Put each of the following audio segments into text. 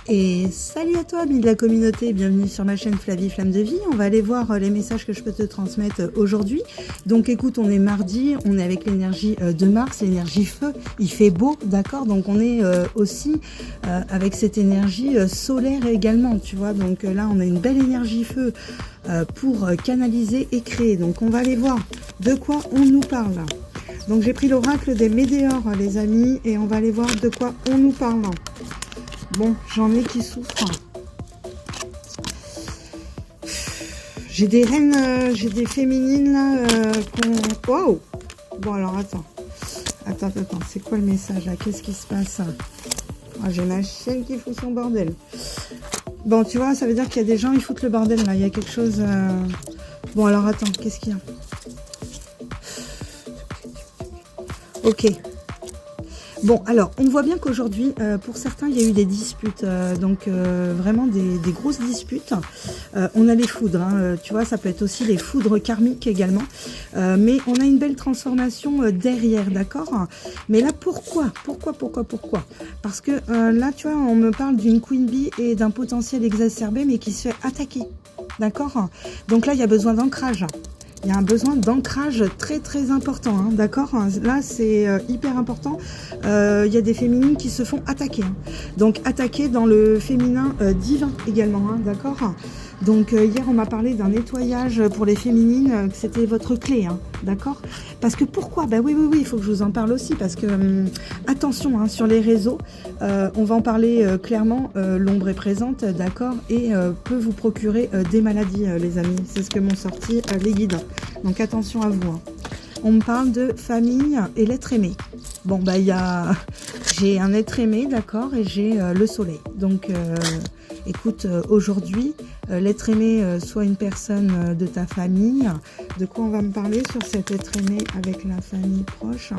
Et salut à toi, amis de la communauté, bienvenue sur ma chaîne Flavie Flamme de Vie. On va aller voir les messages que je peux te transmettre aujourd'hui. Donc écoute, on est mardi, on est avec l'énergie de Mars, l'énergie feu, il fait beau, d'accord. Donc on est aussi avec cette énergie solaire également, tu vois. Donc là, on a une belle énergie feu pour canaliser et créer. Donc on va aller voir de quoi on nous parle. Donc j'ai pris l'oracle des météores, les amis, et on va aller voir de quoi on nous parle. Bon, j'en ai qui souffrent. J'ai des reines, j'ai des féminines là. Wow. Bon alors attends. Attends. C'est quoi le message là? Qu'est-ce qui se passe? Oh, j'ai ma chienne qui fout son bordel. Bon, tu vois, ça veut dire qu'il y a des gens, ils foutent le bordel là. Il y a quelque chose. Bon alors attends, qu'est-ce qu'il y a? Ok. Bon, alors, on voit bien qu'aujourd'hui, pour certains, il y a eu des disputes, vraiment des grosses disputes. On a les foudres, hein, tu vois, ça peut être aussi les foudres karmiques également. Mais on a une belle transformation derrière, d'accord? Mais là, pourquoi? Parce que là, tu vois, on me parle d'une Queen Bee et d'un potentiel exacerbé, mais qui se fait attaquer, d'accord? Donc là, il y a besoin d'ancrage. Il y a un besoin d'ancrage très important, hein, d'accord? Là, c'est hyper important. Il y a des féminines qui se font attaquer. Hein. Donc, attaquer dans le féminin divin également, hein, d'accord? Donc, hier, on m'a parlé d'un nettoyage pour les féminines, que c'était votre clé, hein, d'accord? Parce que pourquoi? Ben oui, il faut que je vous en parle aussi, parce que, attention, hein, sur les réseaux, on va en parler clairement, l'ombre est présente, d'accord? Et peut vous procurer des maladies, les amis. C'est ce que m'ont sorti les guides. Donc, attention à vous. Hein. On me parle de famille et l'être aimé. Bon, bah, j'ai un être aimé, d'accord, et j'ai le soleil. Donc, écoute, aujourd'hui, l'être aimé soit une personne de ta famille. De quoi on va me parler sur cet être aimé avec la famille proche?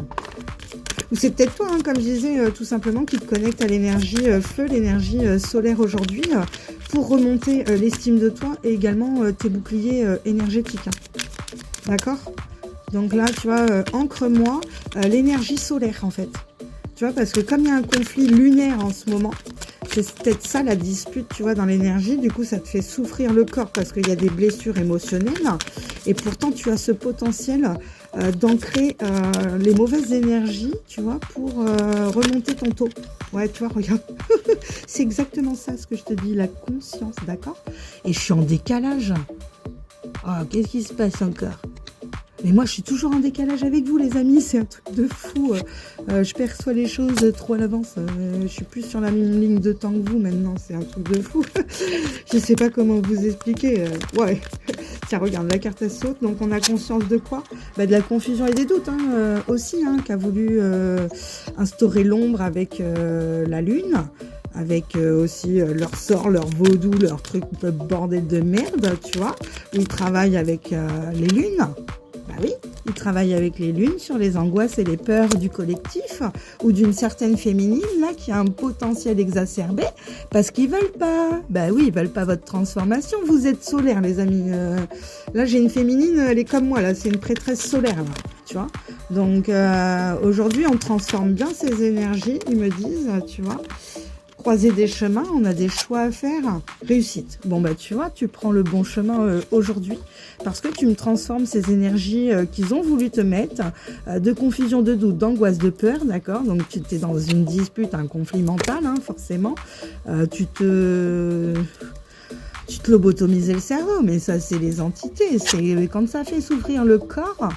Ou c'est peut-être toi, hein, comme je disais, tout simplement, qui te connecte à l'énergie feu, l'énergie solaire aujourd'hui, pour remonter l'estime de toi et également tes boucliers énergétiques. Hein. D'accord? Donc là, tu vois, ancre-moi l'énergie solaire, en fait. Tu vois, parce que comme il y a un conflit lunaire en ce moment, c'est peut-être ça la dispute, tu vois, dans l'énergie. Du coup, ça te fait souffrir le corps parce qu'il y a des blessures émotionnelles. Et pourtant, tu as ce potentiel d'ancrer les mauvaises énergies, tu vois, pour remonter ton taux. Ouais, tu vois, regarde. C'est exactement ça, ce que je te dis, la conscience, d'accord? Et je suis en décalage. Oh, qu'est-ce qui se passe encore? Mais moi, je suis toujours en décalage avec vous, les amis. C'est un truc de fou. Je perçois les choses trop à l'avance. Je suis plus sur la même ligne de temps que vous maintenant. C'est un truc de fou. Je sais pas comment vous expliquer. Ouais. Tiens, regarde, la carte elle saute. Donc, on a conscience de quoi? Bah, de la confusion et des doutes aussi, hein, qu'a voulu instaurer l'ombre avec la lune. Avec aussi leur sort, leur vaudou, leur truc bordel de merde, tu vois. Où ils travaillent avec les lunes. Bah oui, ils travaillent avec les lunes sur les angoisses et les peurs du collectif ou d'une certaine féminine là qui a un potentiel exacerbé parce qu'ils veulent pas. Bah oui, ils veulent pas votre transformation. Vous êtes solaire, les amis. Là, j'ai une féminine, elle est comme moi là, c'est une prêtresse solaire là, tu vois. Donc aujourd'hui, on transforme bien ces énergies, ils me disent, tu vois. Croiser des chemins, on a des choix à faire. Réussite. Bon, bah, tu vois, tu prends le bon chemin aujourd'hui parce que tu me transformes ces énergies qu'ils ont voulu te mettre, de confusion, de doute, d'angoisse, de peur, d'accord? Donc, tu es dans une dispute, un conflit mental, hein, forcément. Tu te lobotomiser le cerveau, mais ça, c'est les entités. C'est quand ça fait souffrir le corps,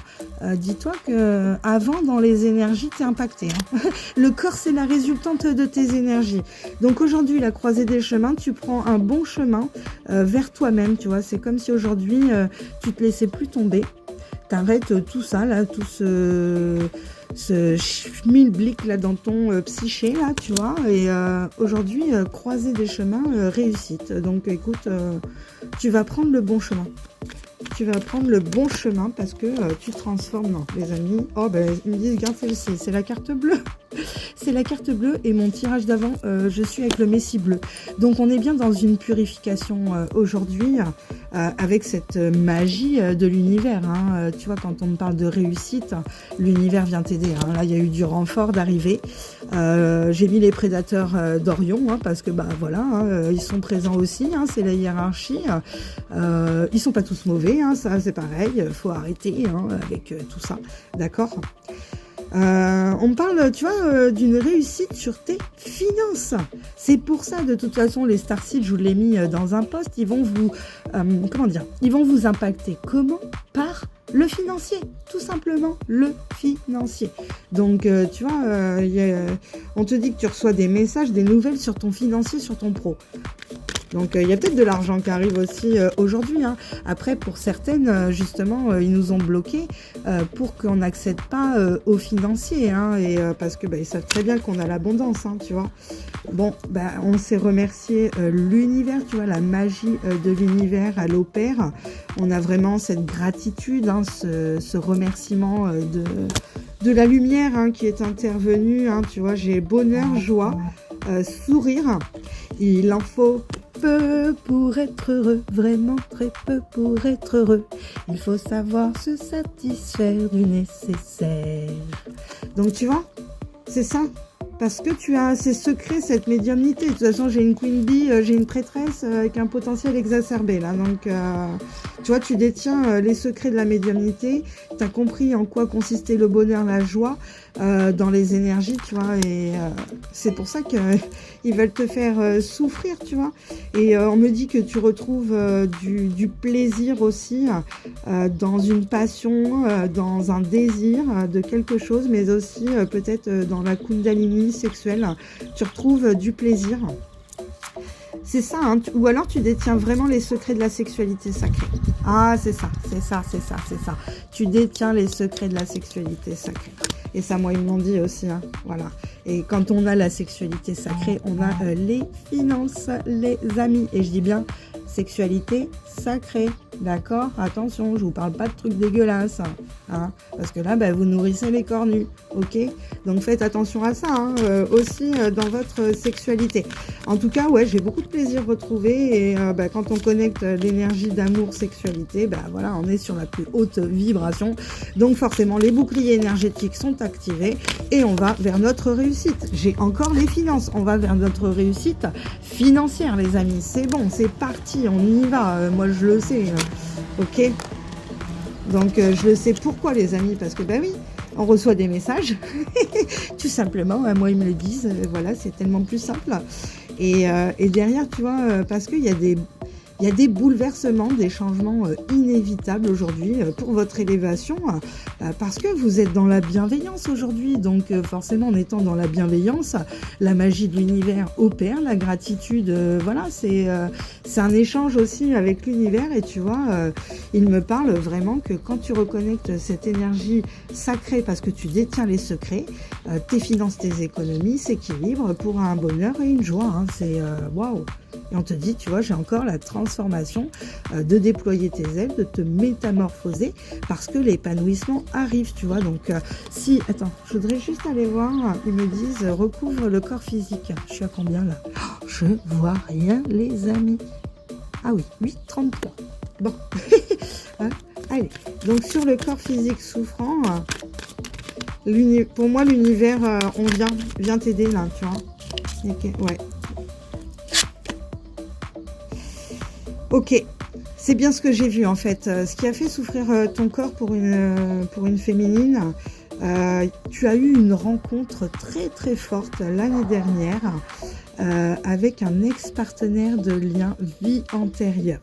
dis-toi que avant dans les énergies, t'es impacté. Hein. Le corps, c'est la résultante de tes énergies. Donc aujourd'hui, la croisée des chemins, tu prends un bon chemin vers toi-même, tu vois. C'est comme si aujourd'hui, tu te laissais plus tomber. T'arrêtes tout ça, là, tout ce schmilblick là dans ton psyché là, tu vois, et aujourd'hui croiser des chemins, réussite. Donc écoute, tu vas prendre le bon chemin. Tu vas prendre le bon chemin parce que tu transformes. Non, les amis, oh ben ils me disent garde celle-ci, c'est la carte bleue. C'est la carte bleue et mon tirage d'avant, je suis avec le Messie bleu. Donc on est bien dans une purification aujourd'hui avec cette magie de l'univers. Hein. Tu vois, quand on me parle de réussite, l'univers vient t'aider. Hein. Là, il y a eu du renfort d'arrivée. J'ai mis les prédateurs d'Orion hein, parce que bah voilà, hein, ils sont présents aussi. Hein, c'est la hiérarchie. Ils sont pas tous mauvais. Hein, ça, c'est pareil. Faut arrêter hein, avec tout ça. D'accord. On me parle, tu vois, d'une réussite sur tes finances. C'est pour ça, de toute façon, les starseeds, je vous l'ai mis dans un post, ils vont vous, comment dire, ils vont vous impacter. Comment? Par le financier, tout simplement, le financier. Donc, tu vois, on te dit que tu reçois des messages, des nouvelles sur ton financier, sur ton pro. Donc, il y a peut-être de l'argent qui arrive aussi aujourd'hui. Hein. Après, pour certaines, justement, ils nous ont bloqués pour qu'on n'accède pas aux financiers. Hein, et, parce que ils savent très bien qu'on a l'abondance, hein, tu vois. Bon, on s'est remercié l'univers, tu vois, la magie de l'univers, elle opère. On a vraiment cette gratitude, hein, ce remerciement de la lumière hein, qui est intervenue. Hein, tu vois, j'ai bonheur, joie, sourire. Il en faut peu pour être heureux, vraiment très peu pour être heureux. Il faut savoir se satisfaire du nécessaire. Donc tu vois, c'est ça. Parce que tu as ces secrets, cette médiumnité. De toute façon, j'ai une Queen Bee, j'ai une prêtresse avec un potentiel exacerbé là. Donc, tu vois, tu détiens les secrets de la médiumnité. Tu as compris en quoi consistait le bonheur, la joie dans les énergies, tu vois. Et c'est pour ça qu'ils veulent te faire souffrir, tu vois. Et on me dit que tu retrouves du plaisir aussi dans une passion, dans un désir de quelque chose, mais aussi peut-être dans la Kundalini sexuelle, tu retrouves du plaisir. C'est ça, hein, ou alors tu détiens vraiment les secrets de la sexualité sacrée. Ah, c'est ça, c'est ça, c'est ça, c'est ça. Tu détiens les secrets de la sexualité sacrée. Et ça, moi, ils m'ont dit aussi, hein, voilà. Et quand on a la sexualité sacrée, on a les finances, les amis. Et je dis bien sexualité sacrée, d'accord? Attention, je vous parle pas de trucs dégueulasses, hein, parce que là, vous nourrissez les cornus, ok? Donc faites attention à ça, hein, aussi dans votre sexualité. En tout cas, ouais, j'ai beaucoup de plaisir retrouvé et quand on connecte l'énergie d'amour, sexualité, voilà, on est sur la plus haute vibration. Donc forcément, les boucliers énergétiques sont activés et on va vers notre réussite. J'ai encore les finances, on va vers notre réussite financière, les amis. C'est bon, c'est parti, on y va. Moi, je le sais, ok? Donc, je le sais pourquoi, les amis, parce que, oui, on reçoit des messages, tout simplement, moi, ils me le disent, voilà, c'est tellement plus simple. Et derrière, tu vois, parce qu'il y a des bouleversements, des changements inévitables aujourd'hui pour votre élévation, parce que vous êtes dans la bienveillance aujourd'hui. Donc forcément, en étant dans la bienveillance, la magie de l'univers opère, la gratitude, voilà, c'est un échange aussi avec l'univers. Et tu vois, il me parle vraiment que quand tu reconnectes cette énergie sacrée, parce que tu détiens les secrets, tes finances, tes économies s'équilibrent pour un bonheur et une joie. Hein, c'est waouh! Et on te dit, tu vois, j'ai encore la transformation de déployer tes ailes, de te métamorphoser, parce que l'épanouissement arrive, tu vois. Donc, si, attends, je voudrais juste aller voir, ils me disent, recouvre le corps physique. Je suis à combien, là? Oh, je vois rien, les amis. Ah oui, 8,33. Bon. Hein, allez, donc sur le corps physique souffrant, pour moi, l'univers, on vient t'aider, là, tu vois. Okay, ouais. Ok, c'est bien ce que j'ai vu en fait. Ce qui a fait souffrir ton corps pour une féminine, tu as eu une rencontre très très forte l'année dernière avec un ex-partenaire de lien vie antérieure.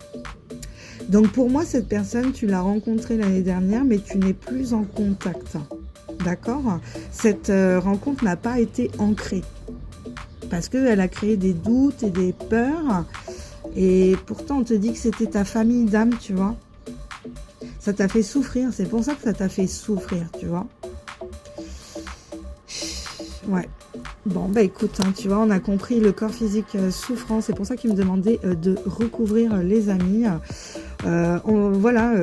Donc pour moi, cette personne, tu l'as rencontrée l'année dernière, mais tu n'es plus en contact. D'accord? Cette rencontre n'a pas été ancrée parce qu'elle a créé des doutes et des peurs. Et pourtant, on te dit que c'était ta famille d'âme, tu vois. Ça t'a fait souffrir. C'est pour ça que ça t'a fait souffrir, tu vois. Ouais. Bon, écoute, hein, tu vois, on a compris le corps physique souffrant. C'est pour ça qu'il me demandait de recouvrir les amis. Voilà,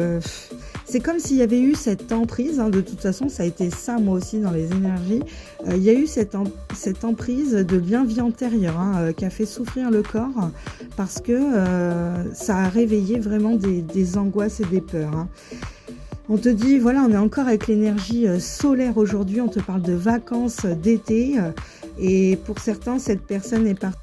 c'est comme s'il y avait eu cette emprise, hein, de toute façon ça a été ça moi aussi dans les énergies, il y a eu cette emprise de bien-vie antérieure, hein, qui a fait souffrir le corps, parce que ça a réveillé vraiment des angoisses et des peurs, hein. On te dit, voilà, on est encore avec l'énergie solaire aujourd'hui, on te parle de vacances d'été, et pour certains, cette personne est partie